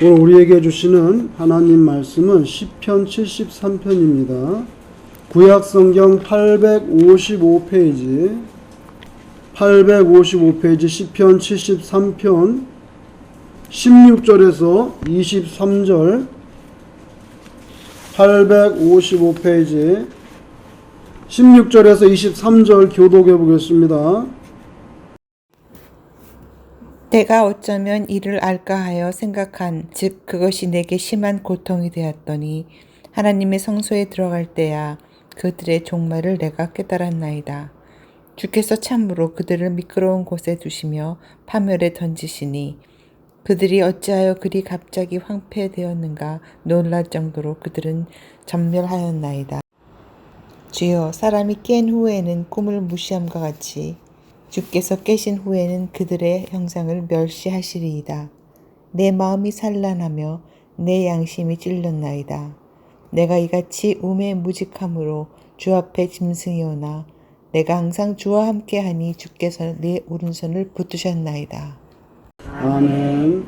오늘 우리에게 주시는 하나님 말씀은 시편 73편입니다. 구약성경 855페이지 시편 73편 16절에서 23절 855페이지 16절에서 23절 교독해 보겠습니다. 내가 어쩌면 이를 알까 하여 생각한 즉 그것이 내게 심한 고통이 되었더니 하나님의 성소에 들어갈 때야 그들의 종말을 내가 깨달았나이다. 주께서 참으로 그들을 미끄러운 곳에 두시며 파멸에 던지시니 그들이 어찌하여 그리 갑자기 황폐되었는가 놀랄 정도로 그들은 전멸하였나이다. 주여, 사람이 깬 후에는 꿈을 무시함과 같이 주께서 깨신 후에는 그들의 형상을 멸시하시리이다. 내 마음이 산란하며 내 양심이 찔렸나이다. 내가 이같이 우매무직함으로 주 앞에 짐승이오나 내가 항상 주와 함께하니 주께서 내 오른손을 붙드셨나이다. 아멘.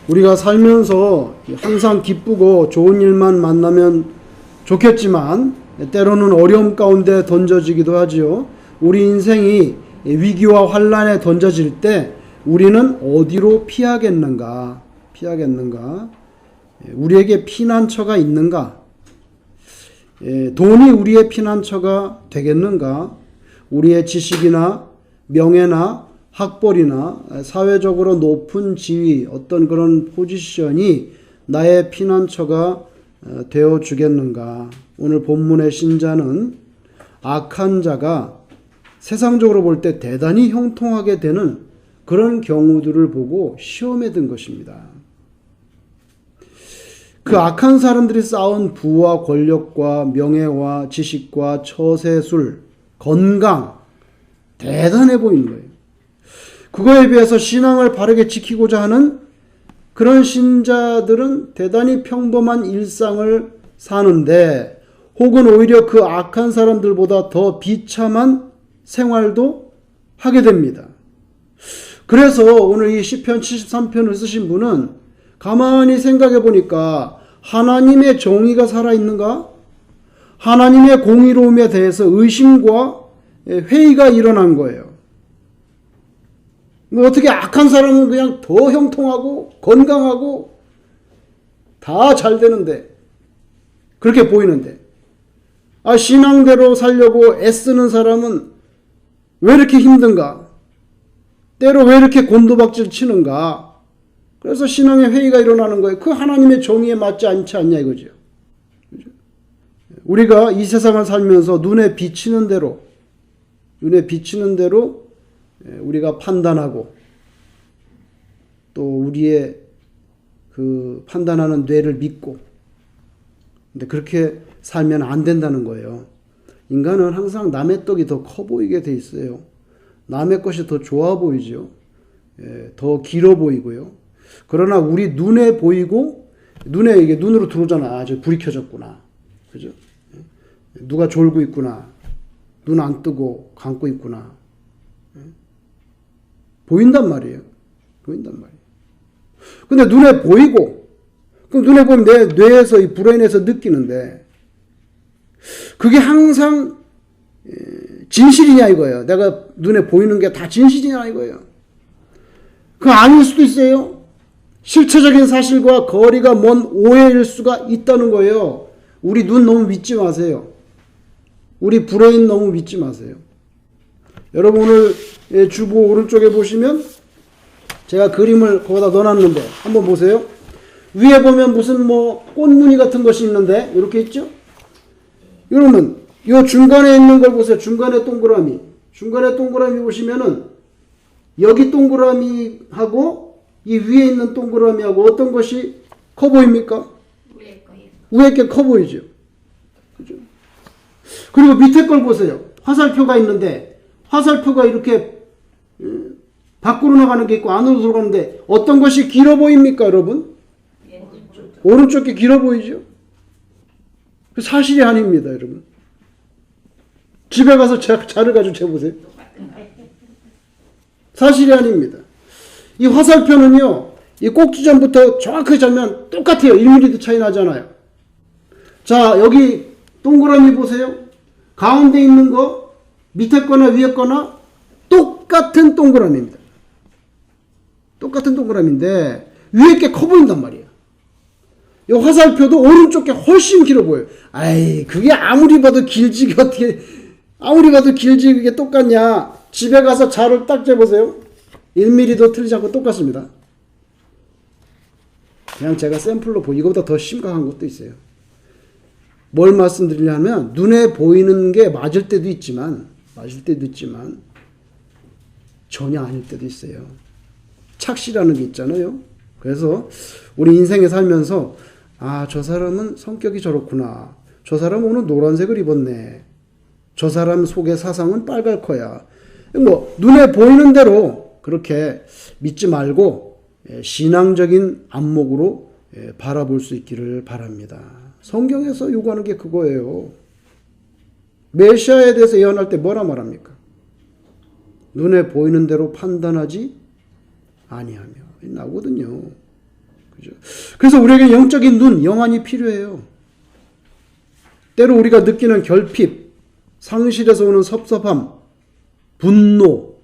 우리가 살면서 항상 기쁘고 좋은 일만 만나면 좋겠지만 때로는 어려움 가운데 던져지기도 하지요. 우리 인생이 위기와 환난에 던져질 때 우리는 어디로 피하겠는가? 우리에게 피난처가 있는가? 돈이 우리의 피난처가 되겠는가? 우리의 지식이나 명예나 학벌이나 사회적으로 높은 지위, 어떤 그런 포지션이 나의 피난처가 되어 주겠는가? 오늘 본문의 신자는 악한 자가 세상적으로 볼 때 대단히 형통하게 되는 그런 경우들을 보고 시험에 든 것입니다. 그 악한 사람들이 쌓은 부와 권력과 명예와 지식과 처세술, 건강, 대단해 보이는 거예요. 그거에 비해서 신앙을 바르게 지키고자 하는 그런 신자들은 대단히 평범한 일상을 사는데 혹은 오히려 그 악한 사람들보다 더 비참한 생활도 하게 됩니다. 그래서 오늘 이 시편 73편을 쓰신 분은 가만히 생각해 보니까 하나님의 정의가 살아있는가? 하나님의 공의로움에 대해서 의심과 회의가 일어난 거예요. 어떻게 악한 사람은 그냥 더 형통하고 건강하고 다 잘 되는데, 그렇게 보이는데, 신앙대로 살려고 애쓰는 사람은 왜 이렇게 힘든가? 때로 왜 이렇게 곤두박질 치는가? 그래서 신앙의 회의가 일어나는 거예요. 그 하나님의 정의에 맞지 않지 않냐 이거죠. 우리가 이 세상을 살면서 눈에 비치는 대로 우리가 판단하고 또 우리의 그 판단하는 뇌를 믿고, 근데 그렇게 살면 안 된다는 거예요. 인간은 항상 남의 떡이 더 커 보이게 돼 있어요. 남의 것이 더 좋아 보이죠. 더 길어 보이고요. 그러나 우리 눈에 보이고, 눈에 이게 눈으로 들어오잖아. 저 불이 켜졌구나. 그죠? 누가 졸고 있구나. 눈 안 뜨고 감고 있구나. 보인단 말이에요. 근데 눈에 보이고, 그럼 눈에 보면 내 뇌에서, 이 브레인에서 느끼는데, 그게 항상 진실이냐 이거예요. 내가 눈에 보이는 게 다 진실이냐 이거예요. 그거 아닐 수도 있어요. 실체적인 사실과 거리가 먼 오해일 수가 있다는 거예요. 우리 눈 너무 믿지 마세요. 우리 브레인 너무 믿지 마세요. 여러분 오늘 주보 오른쪽에 보시면 제가 그림을 거기다 넣어놨는데 한번 보세요. 위에 보면 무슨 꽃무늬 같은 것이 있는데 이렇게 있죠? 여러분 이 중간에 있는 걸 보세요. 중간에 동그라미 보시면은 여기 동그라미하고 이 위에 있는 동그라미하고 어떤 것이 커 보입니까? 위에 게 커 보이죠. 그죠? 그리고 밑에 걸 보세요. 화살표가 있는데 화살표가 이렇게 밖으로 나가는 게 있고 안으로 들어가는데 어떤 것이 길어 보입니까, 여러분? 오른쪽 게 길어 보이죠? 그 사실이 아닙니다, 여러분. 집에 가서 자를 가지고 재보세요. 사실이 아닙니다. 이 화살표는요, 이 꼭지점부터 정확하게 잡으면 똑같아요. 1mm도 차이 나잖아요. 자, 여기 동그라미 보세요. 가운데 있는 거 밑에 거나 위에 거나 똑같은 동그라미입니다. 똑같은 동그라미인데 위에 게 커 보인단 말이에요. 이 화살표도 오른쪽 게 훨씬 길어 보여요. 아이, 그게 아무리 봐도 길지, 어떻게, 아무리 봐도 길지, 그게 똑같냐. 집에 가서 자를 딱 재보세요. 1mm도 틀리지 않고 똑같습니다. 그냥 제가 샘플로 이거보다 더 심각한 것도 있어요. 뭘 말씀드리냐면, 눈에 보이는 게 맞을 때도 있지만, 전혀 아닐 때도 있어요. 착시라는 게 있잖아요. 그래서 우리 인생에 살면서 아, 저 사람은 성격이 저렇구나. 저 사람은 오늘 노란색을 입었네. 저 사람 속의 사상은 빨갈 거야. 뭐 눈에 보이는 대로 그렇게 믿지 말고 신앙적인 안목으로 바라볼 수 있기를 바랍니다. 성경에서 요구하는 게 그거예요. 메시아에 대해서 예언할 때 뭐라 말합니까? 눈에 보이는 대로 판단하지 아니하며 나오거든요. 그죠? 그래서 우리에게 영적인 눈, 영안이 필요해요. 때로 우리가 느끼는 결핍, 상실에서 오는 섭섭함, 분노,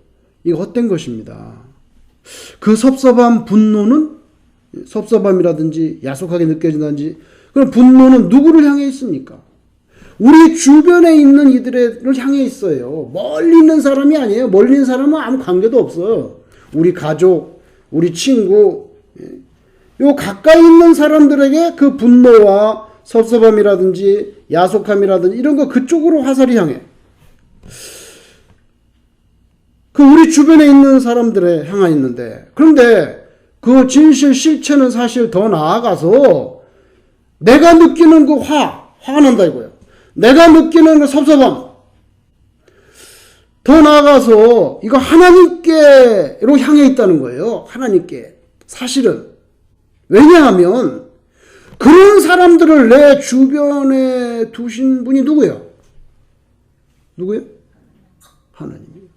이거 헛된 것입니다. 그 섭섭함, 분노는 섭섭함이라든지 야속하게 느껴진다든지 그럼 분노는 누구를 향해 있습니까? 우리 주변에 있는 이들을 향해 있어요. 멀리 있는 사람이 아니에요. 멀리 있는 사람은 아무 관계도 없어요. 우리 가족, 우리 친구, 요 가까이 있는 사람들에게 그 분노와 섭섭함이라든지 야속함이라든지 이런 거 그쪽으로 화살이 향해. 그 우리 주변에 있는 사람들에 향해 있는데, 그런데 그 진실 실체는 사실 더 나아가서 내가 느끼는 그 화가 난다 이거예요. 내가 느끼는 그 섭섭함. 더 나아가서 이거 하나님께로 향해 있다는 거예요. 하나님께. 사실은. 왜냐하면 그런 사람들을 내 주변에 두신 분이 누구예요? 누구예요? 하나님이에요.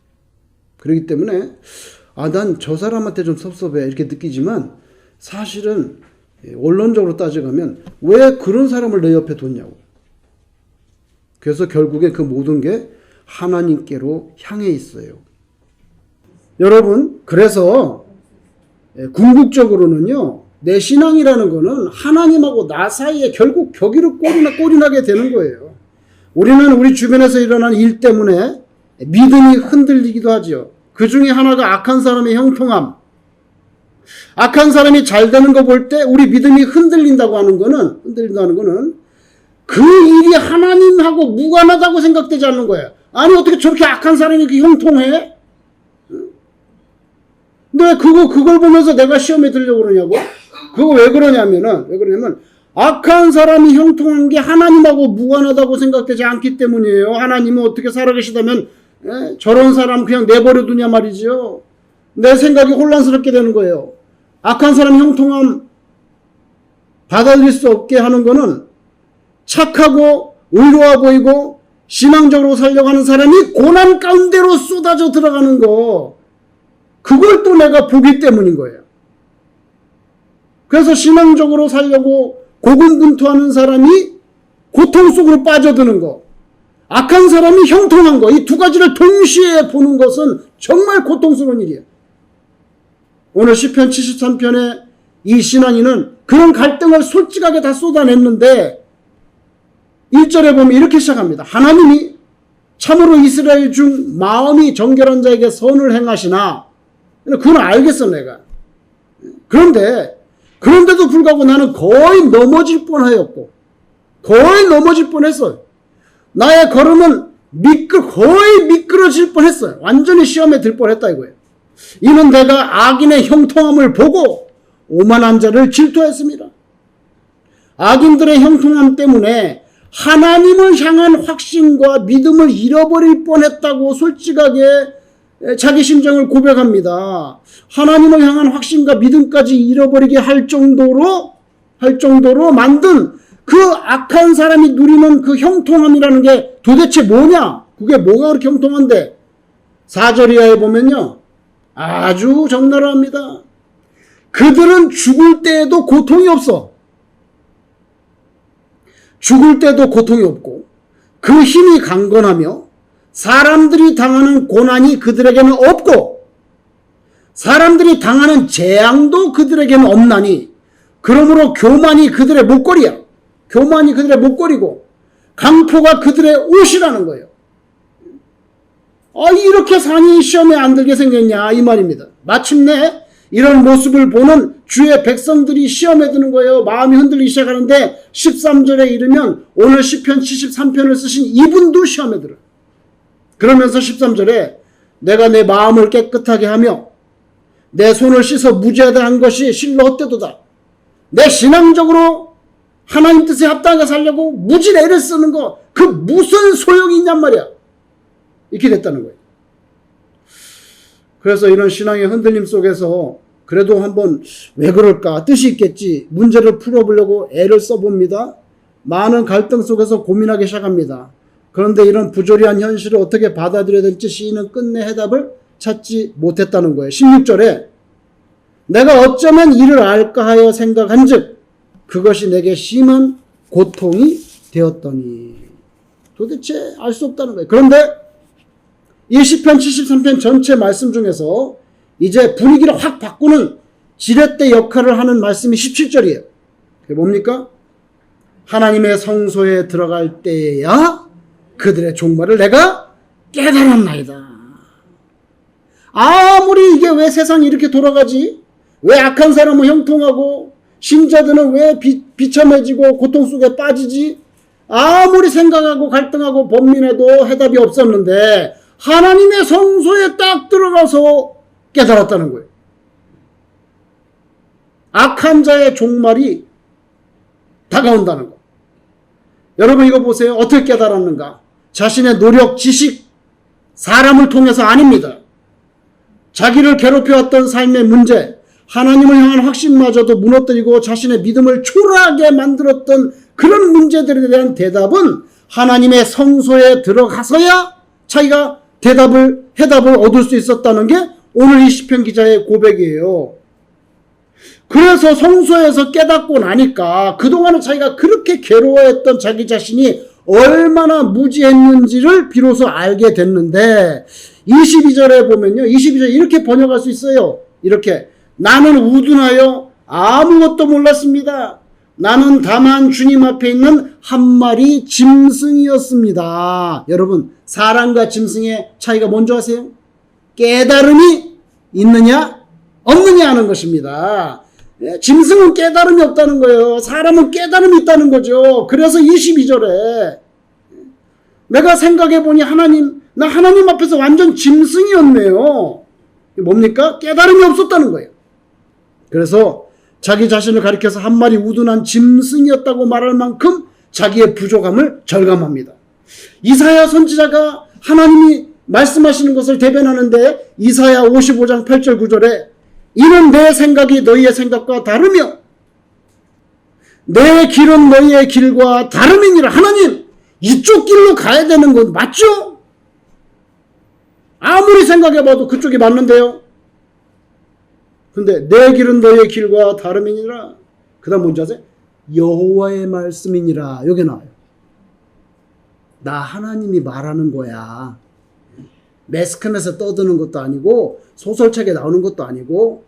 그렇기 때문에 난 저 사람한테 좀 섭섭해 이렇게 느끼지만 사실은 원론적으로 따져가면 왜 그런 사람을 내 옆에 뒀냐고. 그래서 결국에 그 모든 게 하나님께로 향해 있어요. 여러분, 그래서 궁극적으로는요, 내 신앙이라는 거는 하나님하고 나 사이에 결국 격이로 꼴이 나게 되는 거예요. 우리는 우리 주변에서 일어나는 일 때문에 믿음이 흔들리기도 하죠. 그 중에 하나가 악한 사람의 형통함. 악한 사람이 잘 되는 거 볼 때 우리 믿음이 흔들린다고 하는 거는 그 일이 하나님하고 무관하다고 생각되지 않는 거예요. 아니, 어떻게 저렇게 악한 사람이 이렇게 형통해? 근데 그걸 보면서 내가 시험에 들려고 그러냐고? 그거 왜 그러냐면, 악한 사람이 형통한 게 하나님하고 무관하다고 생각되지 않기 때문이에요. 하나님은 어떻게 살아계시다면, 저런 사람 그냥 내버려 두냐 말이죠. 내 생각이 혼란스럽게 되는 거예요. 악한 사람 형통함 받아들일 수 없게 하는 거는 착하고 의로워 보이고 신앙적으로 살려고 하는 사람이 고난 가운데로 쏟아져 들어가는 거, 그걸 또 내가 보기 때문인 거예요. 그래서 신앙적으로 살려고 고군분투하는 사람이 고통 속으로 빠져드는 거, 악한 사람이 형통한 거, 이 두 가지를 동시에 보는 것은 정말 고통스러운 일이에요. 오늘 시편 73편의 이 신앙인은 그런 갈등을 솔직하게 다 쏟아냈는데 1절에 보면 이렇게 시작합니다. 하나님이 참으로 이스라엘 중 마음이 정결한 자에게 선을 행하시나. 그건 알겠어 내가. 그런데도 불구하고 나는 거의 넘어질 뻔하였고 거의 넘어질 뻔했어요. 나의 걸음은 거의 미끄러질 뻔했어요. 완전히 시험에 들 뻔했다 이거예요. 이는 내가 악인의 형통함을 보고 오만한 자를 질투했습니다. 악인들의 형통함 때문에 하나님을 향한 확신과 믿음을 잃어버릴 뻔했다고 솔직하게 자기 심정을 고백합니다. 하나님을 향한 확신과 믿음까지 잃어버리게 할 정도로 만든 그 악한 사람이 누리는 그 형통함이라는 게 도대체 뭐냐? 그게 뭐가 그렇게 형통한데? 4절 이하에 보면요, 아주 적나라합니다. 그들은 죽을 때에도 고통이 없어. 죽을 때도 고통이 없고 그 힘이 강건하며 사람들이 당하는 고난이 그들에게는 없고 사람들이 당하는 재앙도 그들에게는 없나니 그러므로 교만이 그들의 목걸이야. 교만이 그들의 목걸이고 강포가 그들의 옷이라는 거예요. 이렇게 산이 시험에 안 들게 생겼냐 이 말입니다. 마침내 이런 모습을 보는 주의 백성들이 시험에 드는 거예요. 마음이 흔들리기 시작하는데 13절에 이르면 오늘 시편 73편을 쓰신 이분도 시험에 들어요. 그러면서 13절에 내가 내 마음을 깨끗하게 하며 내 손을 씻어 무죄하다 한 것이 실로 헛되도다. 내 신앙적으로 하나님 뜻에 합당하게 살려고 무진 애를 쓰는 거 그 무슨 소용이 있냔 말이야. 이렇게 됐다는 거예요. 그래서 이런 신앙의 흔들림 속에서 그래도 한번 왜 그럴까 뜻이 있겠지 문제를 풀어보려고 애를 써봅니다. 많은 갈등 속에서 고민하기 시작합니다. 그런데 이런 부조리한 현실을 어떻게 받아들여야 될지 시인은 끝내 해답을 찾지 못했다는 거예요. 16절에 내가 어쩌면 이를 알까 하여 생각한 즉 그것이 내게 심한 고통이 되었더니 도대체 알 수 없다는 거예요. 그런데 이 시편 73편 전체 말씀 중에서 이제 분위기를 확 바꾸는 지렛대 역할을 하는 말씀이 17절이에요. 그게 뭡니까? 하나님의 성소에 들어갈 때야 그들의 종말을 내가 깨달았나이다. 아무리 이게 왜 세상이 이렇게 돌아가지? 왜 악한 사람은 형통하고 신자들은 왜 비참해지고 고통 속에 빠지지? 아무리 생각하고 갈등하고 범민해도 해답이 없었는데 하나님의 성소에 딱 들어가서 깨달았다는 거예요. 악한 자의 종말이 다가온다는 거. 여러분 이거 보세요. 어떻게 깨달았는가? 자신의 노력, 지식, 사람을 통해서 아닙니다. 자기를 괴롭혀왔던 삶의 문제, 하나님을 향한 확신마저도 무너뜨리고 자신의 믿음을 초라하게 만들었던 그런 문제들에 대한 대답은 하나님의 성소에 들어가서야 자기가 해답을 얻을 수 있었다는 게 오늘 이 시편 기자의 고백이에요. 그래서 성소에서 깨닫고 나니까 그동안은 자기가 그렇게 괴로워했던 자기 자신이 얼마나 무지했는지를 비로소 알게 됐는데 22절에 보면요. 22절 이렇게 번역할 수 있어요. 이렇게 나는 우둔하여 아무것도 몰랐습니다. 나는 다만 주님 앞에 있는 한 마리 짐승이었습니다. 여러분 사람과 짐승의 차이가 뭔지 아세요? 깨달음이 있느냐 없느냐 하는 것입니다. 짐승은 깨달음이 없다는 거예요. 사람은 깨달음이 있다는 거죠. 그래서 22절에 내가 생각해보니 나 하나님 앞에서 완전 짐승이었네요. 뭡니까? 깨달음이 없었다는 거예요. 그래서 자기 자신을 가리켜서 한 마리 우둔한 짐승이었다고 말할 만큼 자기의 부족함을 절감합니다. 이사야 선지자가 하나님이 말씀하시는 것을 대변하는데 이사야 55장 8절 9절에 이는 내 생각이 너희의 생각과 다르며 내 길은 너희의 길과 다름이니라. 하나님 이쪽 길로 가야 되는 건 맞죠? 아무리 생각해봐도 그쪽이 맞는데요. 근데 내 길은 너희의 길과 다름이니라. 그 다음 뭔지 아세요? 여호와의 말씀이니라. 여기 나와요. 나 하나님이 말하는 거야. 매스컴에서 떠드는 것도 아니고 소설책에 나오는 것도 아니고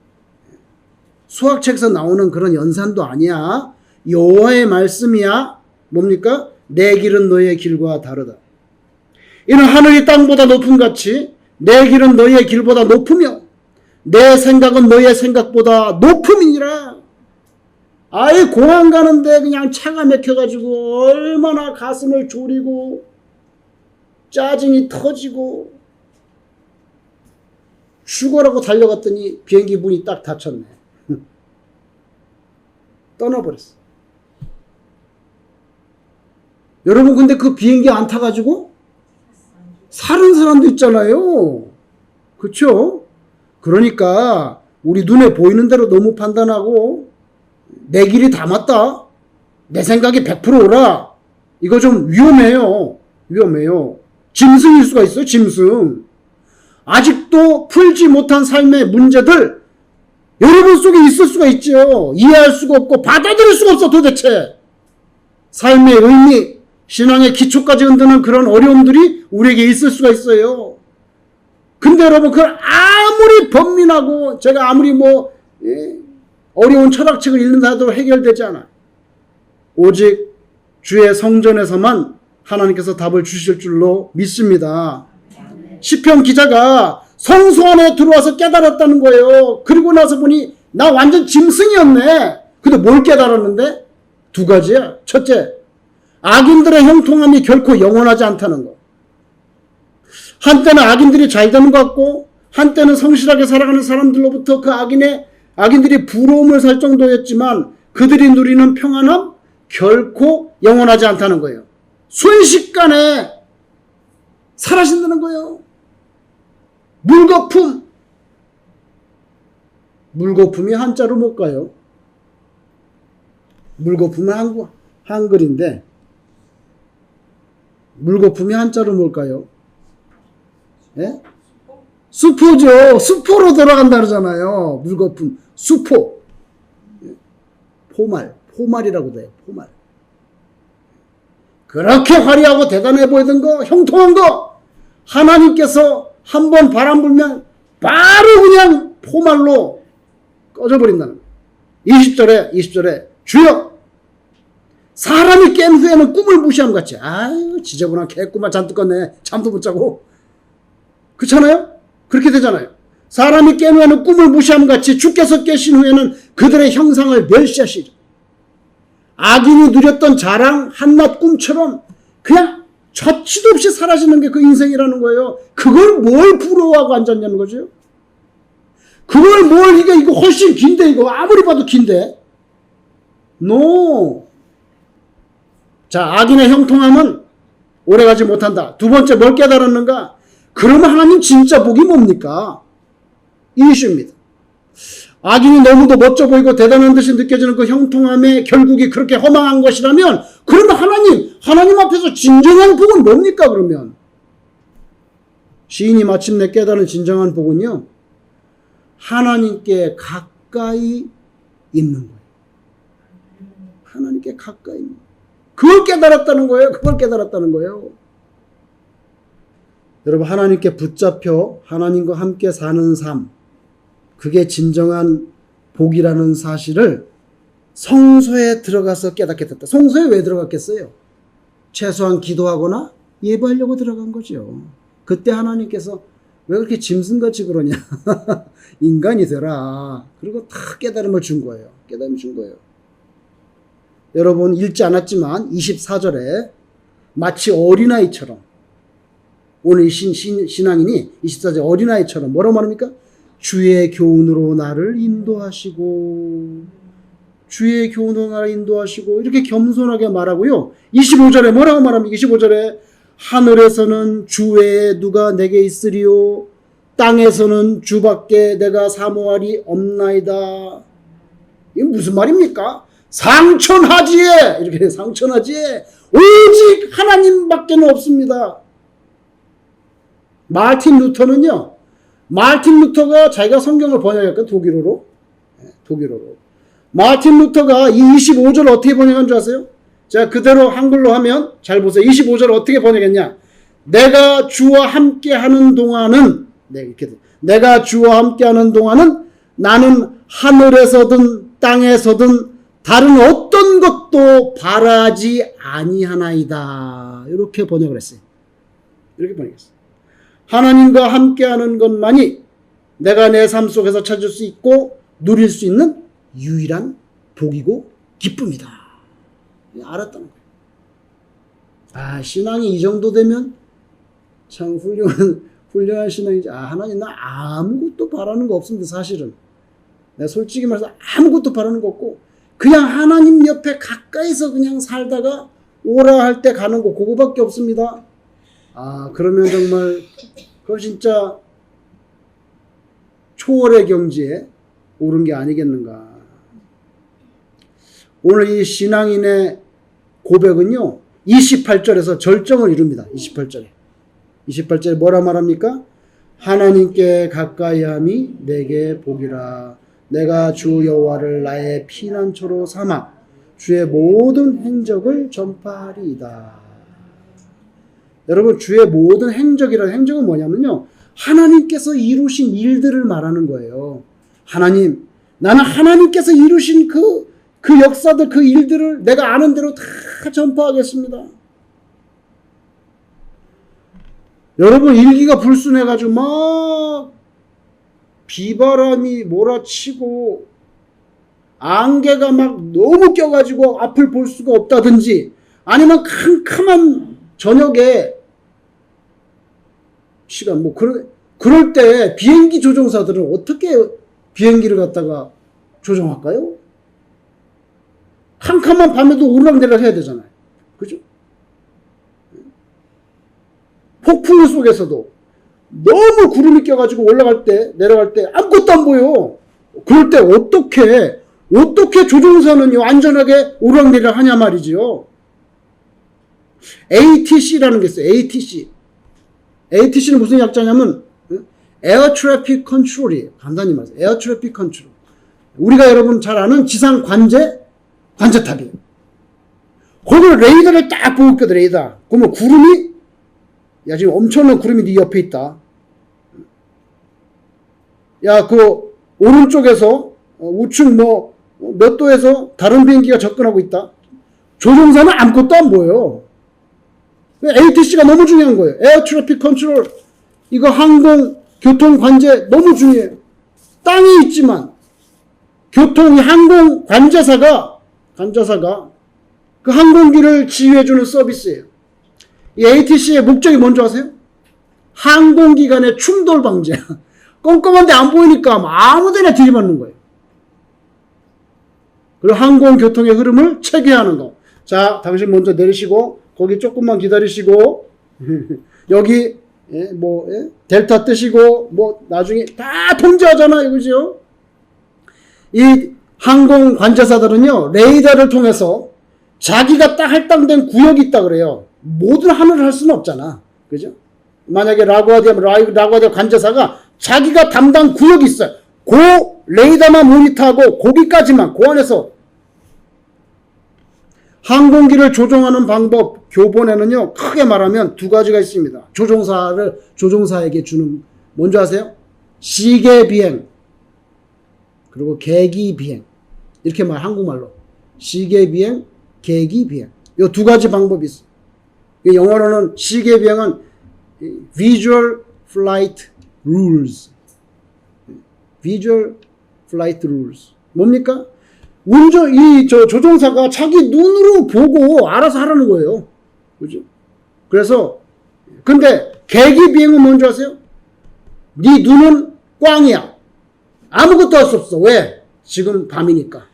수학책에서 나오는 그런 연산도 아니야. 여호와의 말씀이야. 뭡니까? 내 길은 너희의 길과 다르다. 이는 하늘이 땅보다 높음 같이 내 길은 너희의 길보다 높으며 내 생각은 너희의 생각보다 높음이니라. 아예 공항 가는데 그냥 차가 막혀가지고 얼마나 가슴을 졸이고 짜증이 터지고 죽어라고 달려갔더니 비행기 문이 딱 닫혔네. 떠나버렸어. 여러분 근데 그 비행기 안 타가지고 사는 사람도 있잖아요. 그렇죠? 그러니까 우리 눈에 보이는 대로 너무 판단하고 내 길이 다 맞다. 내 생각이 100% 오라. 이거 좀 위험해요. 위험해요. 짐승일 수가 있어요. 짐승. 아직도 풀지 못한 삶의 문제들 여러분 속에 있을 수가 있죠. 이해할 수가 없고 받아들일 수가 없어 도대체. 삶의 의미, 신앙의 기초까지 흔드는 그런 어려움들이 우리에게 있을 수가 있어요. 근데 여러분 그걸 아무리 번민하고 제가 아무리 어려운 철학책을 읽는다 해도 해결되지 않아요. 오직 주의 성전에서만 하나님께서 답을 주실 줄로 믿습니다. 시편 기자가 성소 안에 들어와서 깨달았다는 거예요. 그리고 나서 보니 나 완전 짐승이었네. 근데 뭘 깨달았는데? 두 가지야. 첫째, 악인들의 형통함이 결코 영원하지 않다는 거. 한때는 악인들이 잘 되는 것 같고 한때는 성실하게 살아가는 사람들로부터 그 악인들이 부러움을 살 정도였지만 그들이 누리는 평안함 결코 영원하지 않다는 거예요. 순식간에 사라진다는 거예요. 물거품이 한자로 뭘까요? 물거품은 한글인데 물거품이 한자로 뭘까요? 예? 수포죠. 수포로 돌아간다 그러잖아요. 물거품, 수포. 포말이라고 돼요. 포말. 그렇게 화려하고 대단해 보이던 거, 형통한 거, 하나님께서 한번 바람 불면 바로 그냥 포말로 꺼져버린다는 거예요. 20절에 주여 사람이 깬 후에는 꿈을 무시함 같이 아유 지저분한 개꿈만 잔뜩 꿨네. 잠도 못 자고. 그렇잖아요? 그렇게 되잖아요. 사람이 깬 후에는 꿈을 무시함 같이 주께서 깨신 후에는 그들의 형상을 멸시하시죠. 악인이 누렸던 자랑 한낱 꿈처럼 그냥 젖지도 없이 사라지는 게 그 인생이라는 거예요. 그걸 뭘 부러워하고 앉았냐는 거죠. 그걸 이거 훨씬 긴데 이거 아무리 봐도 긴데. 자, 악인의 형통함은 오래가지 못한다. 두 번째 뭘 깨달았는가? 그러면 하나님 진짜 복이 뭡니까? 이 이슈입니다. 악인이 너무도 멋져 보이고 대단한 듯이 느껴지는 그 형통함의 결국이 그렇게 허망한 것이라면 그러면 하나님 앞에서 진정한 복은 뭡니까 그러면? 시인이 마침내 깨달은 진정한 복은요. 하나님께 가까이 있는 거예요. 하나님께 가까이 있는 거예요. 그걸 깨달았다는 거예요. 여러분 하나님께 붙잡혀 하나님과 함께 사는 삶 그게 진정한 복이라는 사실을 성소에 들어가서 깨닫게 됐다. 성소에 왜 들어갔겠어요? 최소한 기도하거나 예배하려고 들어간 거죠. 그때 하나님께서 왜 그렇게 짐승같이 그러냐. 인간이 되라. 그리고 다 깨달음을 준 거예요. 여러분 읽지 않았지만 24절에 마치 어린아이처럼 오늘 신앙인이 24절 어린아이처럼 뭐라고 말합니까? 주의 교훈으로 나를 인도하시고 이렇게 겸손하게 말하고요. 25절에 뭐라고 말합니까? 25절에 하늘에서는 주 외에 누가 내게 있으리요 땅에서는 주밖에 내가 사모하리 없나이다. 이게 무슨 말입니까? 상천하지에 오직 하나님밖에 없습니다. 마르틴 루터가 자기가 성경을 번역했거든. 독일어로. 마르틴 루터가 이 25절을 어떻게 번역한 줄 아세요? 제가 그대로 한글로 하면 잘 보세요. 25절을 어떻게 번역했냐? 내가 주와 함께하는 동안은 나는 하늘에서든 땅에서든 다른 어떤 것도 바라지 아니하나이다. 이렇게 번역을 했어요. 하나님과 함께하는 것만이 내가 내 삶 속에서 찾을 수 있고 누릴 수 있는 유일한 복이고 기쁨이다. 알았다는 거예요. 신앙이 이 정도 되면 참 훌륭한 신앙이지. 하나님 나 아무것도 바라는 거 없습니다. 사실은 내가 솔직히 말해서 아무것도 바라는 거 없고 그냥 하나님 옆에 가까이서 그냥 살다가 오라 할 때 가는 거 그거밖에 없습니다. 그러면 정말 그거 진짜 초월의 경지에 오른 게 아니겠는가. 오늘 이 신앙인의 고백은요 28절에서 절정을 이룹니다. 28절에 뭐라 말합니까? 하나님께 가까이함이 내게 복이라. 내가 주 여호와를 나의 피난처로 삼아 주의 모든 행적을 전파하리이다. 여러분, 주의 모든 행적이라는 행적은 뭐냐면요, 하나님께서 이루신 일들을 말하는 거예요. 하나님, 나는 하나님께서 이루신 그 역사들, 그 일들을 내가 아는 대로 다 전파하겠습니다. 여러분, 일기가 불순해가지고 막 비바람이 몰아치고 안개가 막 너무 껴가지고 앞을 볼 수가 없다든지, 아니면 캄캄한 저녁에 시간, 그럴 때 비행기 조종사들은 어떻게 비행기를 갖다가 조종할까요? 캄캄한 밤에도 오르락내리락 해야 되잖아요. 그죠? 폭풍 속에서도 너무 구름이 껴가지고 올라갈 때, 내려갈 때 아무것도 안 보여. 그럴 때 어떻게 조종사는요, 안전하게 오르락내리락 하냐 말이지요. ATC라는 게 있어요. ATC. ATC는 무슨 약자냐면, Air Traffic Control이에요. 간단히 말해서. Air Traffic Control. 우리가 여러분 잘 아는 지상 관제탑이에요. 거기를 레이더를 딱 보고 있거든, 레이더. 그러면 구름이, 야, 지금 엄청난 구름이 네 옆에 있다. 야, 오른쪽에서, 우측 몇 도에서 다른 비행기가 접근하고 있다. 조종사는 아무것도 안 보여요. ATC가 너무 중요한 거예요. Air Traffic Control. 이거 항공, 교통 관제 너무 중요해요. 땅이 있지만, 항공 관제사가 그 항공기를 지휘해주는 서비스예요. 이 ATC의 목적이 뭔지 아세요? 항공기 간의 충돌 방지야. 껌껌한데 안 보이니까 아무데나 들이받는 거예요. 그리고 항공교통의 흐름을 체계하는 거. 자, 당신 먼저 내리시고 거기 조금만 기다리시고 여기 델타 뜨시고 나중에 다 통제하잖아, 이거죠. 이 항공 관제사들은요, 레이더를 통해서 자기가 딱 할당된 구역이 있다 그래요. 모든 하늘을 할 수는 없잖아. 그죠? 만약에 라구아디아 관제사가 자기가 담당 구역이 있어요. 그 레이더만 모니터하고 거기까지만, 그 안에서 항공기를 조종하는 방법, 교본에는요, 크게 말하면 두 가지가 있습니다. 조종사에게 주는, 뭔지 아세요? 시계 비행, 그리고 계기 비행. 이렇게 한국말로. 시계 비행, 계기 비행. 이 두 가지 방법이 있어요. 영어로는 시계 비행은 Visual Flight Rules. Visual Flight Rules. 뭡니까? 조종사가 자기 눈으로 보고 알아서 하라는 거예요. 그죠? 그래서, 근데 계기 비행은 뭔지 아세요? 네 눈은 꽝이야. 아무것도 할 수 없어. 왜? 지금 밤이니까.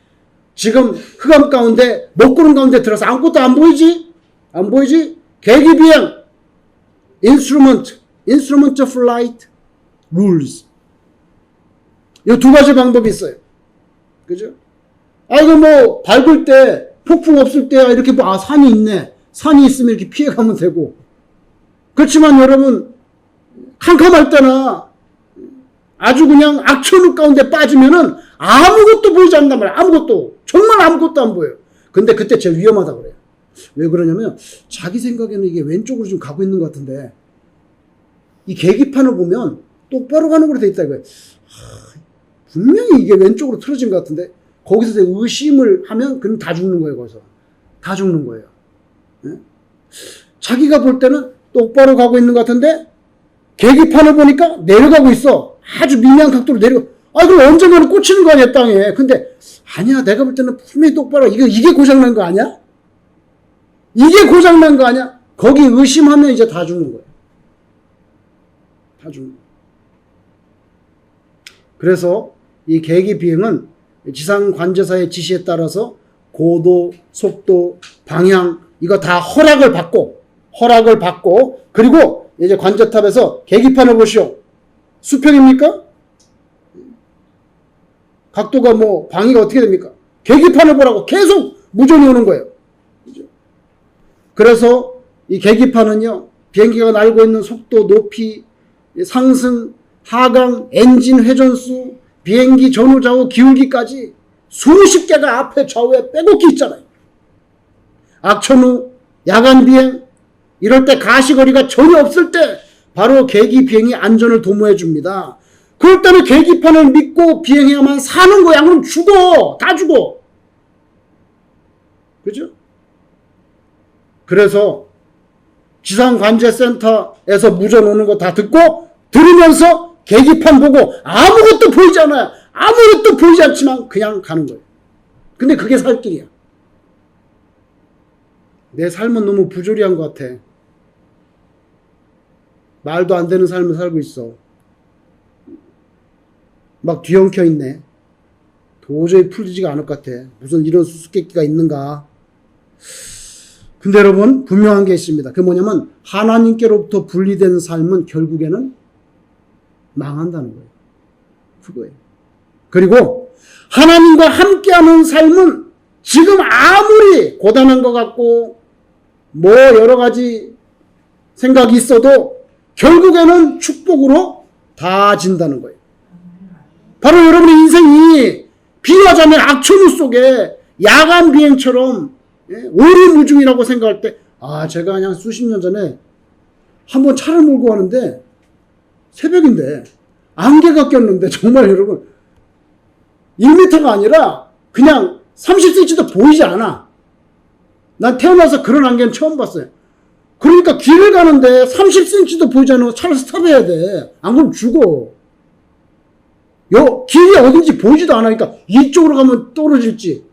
지금 흑암 가운데, 먹구름 가운데 들어서 아무것도 안 보이지? 안 보이지? 계기 비행, instrument flight rules. 이 두 가지 방법이 있어요. 그죠? 이거 밟을 때, 폭풍 없을 때, 이렇게 산이 있네. 산이 있으면 이렇게 피해가면 되고. 그렇지만 여러분, 캄캄할 때나, 아주 그냥 악천후 가운데 빠지면은 아무것도 보이지 않는단 말이야. 아무것도. 정말 아무것도 안 보여요. 근데 그때 제일 위험하다 그래요. 왜 그러냐면, 자기 생각에는 이게 왼쪽으로 좀 가고 있는 것 같은데, 이 계기판을 보면 똑바로 가는 걸로 돼 있다 이거예요. 분명히 이게 왼쪽으로 틀어진 것 같은데, 거기서 의심을 하면 그럼 다 죽는 거예요. 거기서 다 죽는 거예요. 네? 자기가 볼 때는 똑바로 가고 있는 것 같은데 계기판을 보니까 내려가고 있어. 아주 미미한 각도로 그럼 언젠가는 꽂히는 거 아니야, 땅에. 근데 아니야, 내가 볼 때는 분명히 똑바로. 이게 고장난 거 아니야? 이게 고장난 거 아니야? 거기 의심하면 이제 다 죽는 거예요. 다 죽는 거예요. 그래서 이 계기 비행은 지상 관제사의 지시에 따라서 고도, 속도, 방향, 이거 다 허락을 받고, 그리고 이제 관제탑에서 계기판을 보시오. 수평입니까? 각도가 방위가 어떻게 됩니까? 계기판을 보라고 계속 무전이 오는 거예요. 그래서 이 계기판은요, 비행기가 날고 있는 속도, 높이, 상승, 하강, 엔진 회전수, 비행기 전후 좌우 기울기까지 수십 개가 앞에 좌우에 빼곡히 있잖아요. 악천 후, 야간 비행, 이럴 때 가시거리가 전혀 없을 때 바로 계기 비행이 안전을 도모해 줍니다. 그럴 때는 계기판을 믿고 비행해야만 사는 거야. 그럼 죽어. 다 죽어. 그죠? 그래서 지상관제센터에서 무전 오는 거 다 듣고 들으면서 계기판 보고 아무것도 보이지 않아요. 아무것도 보이지 않지만 그냥 가는 거예요. 근데 그게 살 길이야. 내 삶은 너무 부조리한 것 같아. 말도 안 되는 삶을 살고 있어. 막 뒤엉켜 있네. 도저히 풀리지가 않을 것 같아. 무슨 이런 수수께끼가 있는가. 근데 여러분 분명한 게 있습니다. 그게 뭐냐면 하나님께로부터 분리된 삶은 결국에는 망한다는 거예요. 그거예요. 그리고 하나님과 함께하는 삶은 지금 아무리 고단한 것 같고 뭐 여러 가지 생각이 있어도 결국에는 축복으로 다 진다는 거예요. 바로 여러분의 인생이 비유하자면 악천후 속에 야간 비행처럼 오리무중이라고 생각할 때 제가 그냥 수십 년 전에 한번 차를 몰고 가는데 새벽인데 안개가 꼈는데 정말 여러분 1m가 아니라 그냥 30cm도 보이지 않아. 난 태어나서 그런 안개는 처음 봤어요. 그러니까 길을 가는데 30cm도 보이지 않으면 차를 스탑해야 돼. 안 그러면 죽어. 길이 어딘지 보이지도 않으니까 이쪽으로 가면 떨어질지.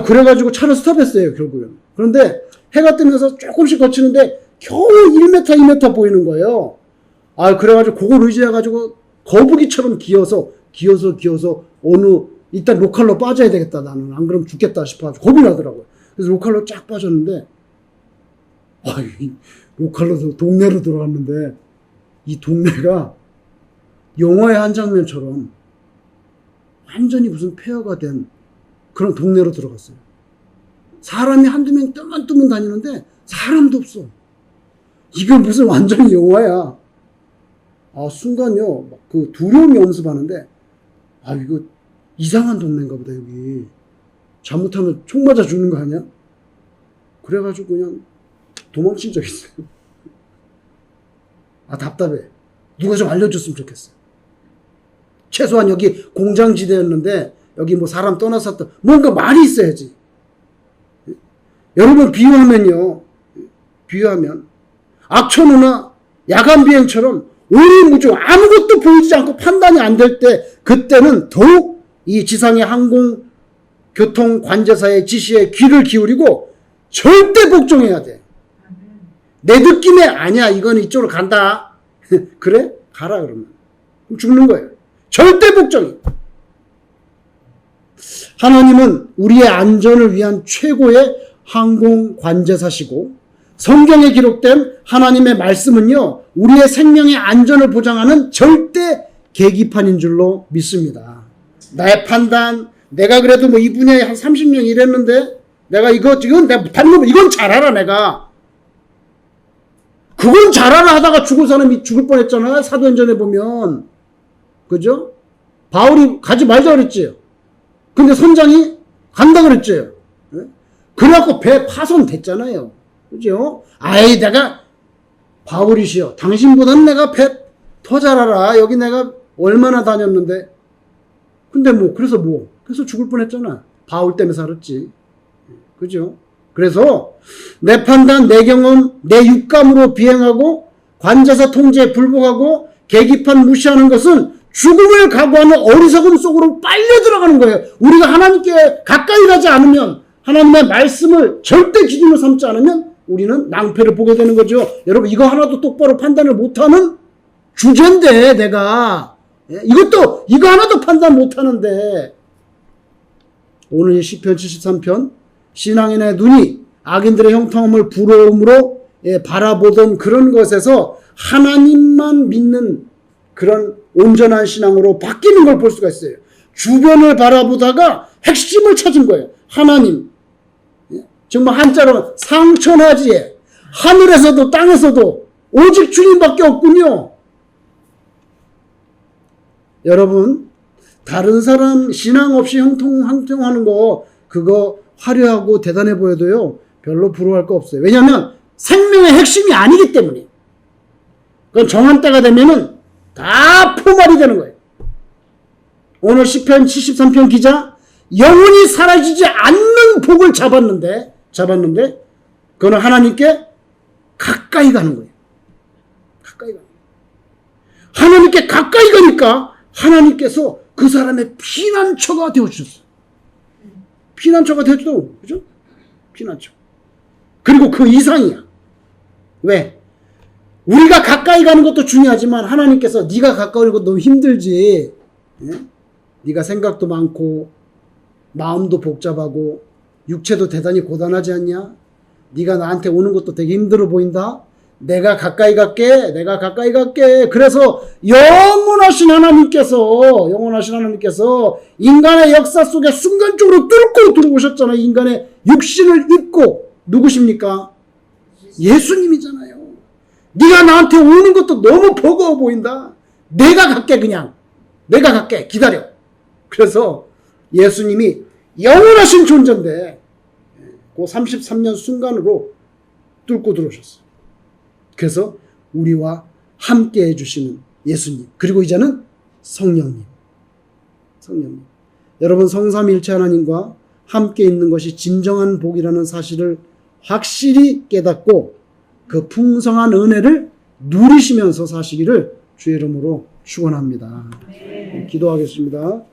그래가지고 차를 스탑했어요, 결국은. 그런데 해가 뜨면서 조금씩 거치는데 겨우 1m, 2m 보이는 거예요. 그래가지고 그걸 의지해가지고 거북이처럼 기어서 일단 로컬로 빠져야 되겠다, 나는. 안 그러면 죽겠다 싶어가지고 겁이 나더라고요. 그래서 로컬로 쫙 빠졌는데, 로컬로 동네로 들어갔는데, 이 동네가 영화의 한 장면처럼 완전히 무슨 폐허가 된 그런 동네로 들어갔어요. 사람이 한두 명 뜨문뜨문 다니는데 사람도 없어. 이거 무슨 완전히 영화야. 순간요, 그 두려움이 엄습하는데, 이거 이상한 동네인가 보다, 여기. 잘못하면 총 맞아 죽는 거 아니야? 그래가지고 그냥 도망친 적 있어요. 답답해. 누가 좀 알려줬으면 좋겠어. 최소한 여기 공장지대였는데, 여기 뭐 사람 떠났었다. 뭔가 말이 있어야지. 여러분, 비유하면, 악천후나 야간 비행처럼 오리무중 아무것도 보이지 않고 판단이 안 될 때, 그때는 더욱 이 지상의 항공교통관제사의 지시에 귀를 기울이고 절대 복종해야 돼. 내 느낌에 아니야, 이건 이쪽으로 간다. 그래? 가라 그러면. 그럼 죽는 거예요. 절대 복종이. 하나님은 우리의 안전을 위한 최고의 항공관제사시고 성경에 기록된 하나님의 말씀은요, 우리의 생명의 안전을 보장하는 절대 계기판인 줄로 믿습니다. 나의 판단, 내가 그래도 뭐 이 분야에 한 30년 일했는데, 이건 내가 못하는 거, 이건 잘 알아, 내가. 그건 잘 알아 하다가 죽을 사람이 죽을 뻔 했잖아, 사도행전에 보면. 그죠? 바울이 가지 말자 그랬지. 근데 선장이 간다 그랬지. 그래갖고 배 파손됐잖아요. 그죠? 내가 바울이시여, 당신보다는 내가 배 더 잘 알아. 여기 내가 얼마나 다녔는데. 근데 그래서 죽을 뻔했잖아. 바울 때문에 살았지. 그죠? 그래서 내 판단, 내 경험, 내 육감으로 비행하고 관제사 통제에 불복하고 계기판 무시하는 것은 죽음을 각오하는 어리석음 속으로 빨려 들어가는 거예요. 우리가 하나님께 가까이 가지 않으면, 하나님의 말씀을 절대 기준으로 삼지 않으면 우리는 낭패를 보게 되는 거죠. 여러분, 이거 하나도 똑바로 판단을 못하는 주제인데, 내가. 이거 하나도 판단 못하는데. 오늘 시편 73편, 신앙인의 눈이 악인들의 형통함을 부러움으로 바라보던 그런 것에서 하나님만 믿는 그런 온전한 신앙으로 바뀌는 걸 볼 수가 있어요. 주변을 바라보다가 핵심을 찾은 거예요. 하나님. 정말 한자로 상천하지에 하늘에서도 땅에서도 오직 주님밖에 없군요. 여러분, 다른 사람 신앙 없이 형통하는 거 그거 화려하고 대단해 보여도요 별로 부러워할 거 없어요. 왜냐하면 생명의 핵심이 아니기 때문에. 그건 정한 때가 되면은 다 포말이 되는 거예요. 오늘 시편 73편 기자 영원히 사라지지 않는 복을 잡았는데 그거는 하나님께 가까이 가는 거예요. 가까이 가는 거예요. 하나님께 가까이 가니까 하나님께서 그 사람의 피난처가 되어주셨어요. 피난처가 되어주죠. 그죠? 피난처. 그리고 그 이상이야. 왜? 우리가 가까이 가는 것도 중요하지만 하나님께서 네가 가까이 가는 것도 너무 힘들지. 예? 네가 생각도 많고 마음도 복잡하고 육체도 대단히 고단하지 않냐? 네가 나한테 오는 것도 되게 힘들어 보인다. 내가 가까이 갈게. 그래서 영원하신 하나님께서 인간의 역사 속에 순간적으로 뚫고 들어오셨잖아요. 인간의 육신을 입고. 누구십니까? 예수님이잖아요. 네가 나한테 오는 것도 너무 버거워 보인다. 내가 갈게. 기다려. 그래서 예수님이 영원하신 존재인데 그 33년 순간으로 뚫고 들어오셨어요. 그래서 우리와 함께 해주시는 예수님, 그리고 이제는 성령님. 여러분, 성삼일체 하나님과 함께 있는 것이 진정한 복이라는 사실을 확실히 깨닫고 그 풍성한 은혜를 누리시면서 사시기를 주의 이름으로 축원합니다. 기도하겠습니다.